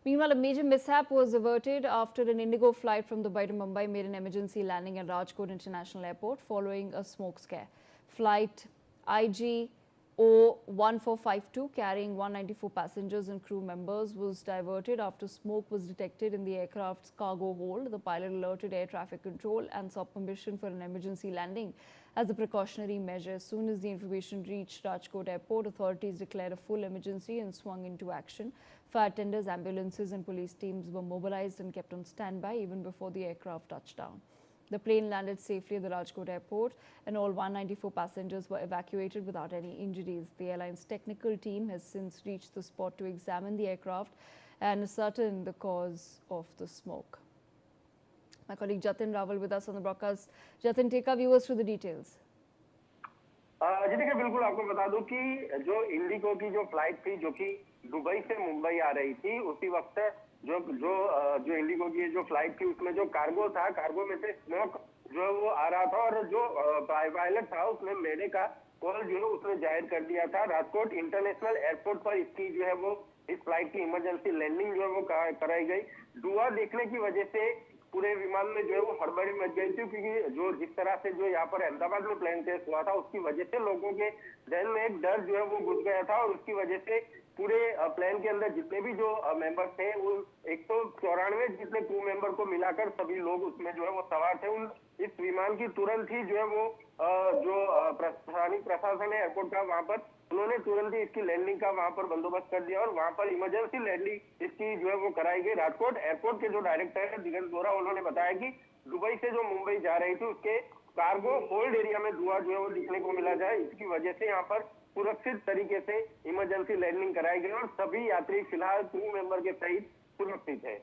Meanwhile, a major mishap was averted after an Indigo flight from Dubai to Mumbai made an emergency landing at Rajkot International Airport following a smoke scare. Flight IG 01452 carrying 194 passengers and crew members was diverted after smoke was detected in the aircraft's cargo hold. The pilot alerted air traffic control and sought permission for an emergency landing as a precautionary measure. As soon as the information reached Rajkot Airport, authorities declared a full emergency and swung into action. Fire tenders, ambulances and police teams were mobilized and kept on standby even before the aircraft touched down. The plane landed safely at the Rajkot airport and all 194 passengers were evacuated without any injuries. The airline's technical team has since reached the spot to examine the aircraft and ascertain the cause of the smoke. My colleague Jatin Rawal with us on the broadcast. Jatin, take our viewers through the details. जी देखिए, बिल्कुल आपको बता दूं कि जो Indigo की जो flight थी जो कि दुबई से मुंबई आ रही थी, उसी वक्त जो इंडिगो की जो फ्लाइट थी उसमें जो कार्गो था, कार्गो में से स्मोक जो है वो आ रहा था और जो पायलट था उसने मेडे का कॉल जो है उसने जाहिर कर दिया था। राजकोट इंटरनेशनल एयरपोर्ट पर इसकी जो है वो इस फ्लाइट की इमरजेंसी लैंडिंग जो है वो कराई गई। धुआं देखने की वजह से पूरे विमान में जो है वो हड़बड़ी मच गई थी, क्योंकि जो जिस तरह से जो यहाँ पर अहमदाबाद में प्लेन क्रैश हुआ था उसकी वजह से लोगों के जहन में एक डर जो है वो घुस गया था और उसकी वजह से पूरे प्लेन के अंदर जितने भी जो मेंबर थे वो 194 जितने क्रू मेंबर को मिलाकर सभी लोग उसमें जो है वो सवार थे। उन इस विमान की तुरंत ही जो है वो जो स्थानीय प्रशासन है एयरपोर्ट का, वहां पर उन्होंने तुरंत ही इसकी लैंडिंग का वहां पर बंदोबस्त कर दिया और वहां पर इमरजेंसी लैंडिंग इसकी जो है वो कराई गई। राजकोट एयरपोर्ट के जो डायरेक्टर है दिगंत बोरा, उन्होंने बताया कि दुबई से जो मुंबई जा रही थी उसके कार्गो होल्ड एरिया में धुआं जो है वो दिखने को मिला जाए, इसकी वजह से यहाँ पर सुरक्षित तरीके से इमरजेंसी लैंडिंग कराई गई और सभी यात्री फिलहाल क्रू मेंबर के सहित सुरक्षित है।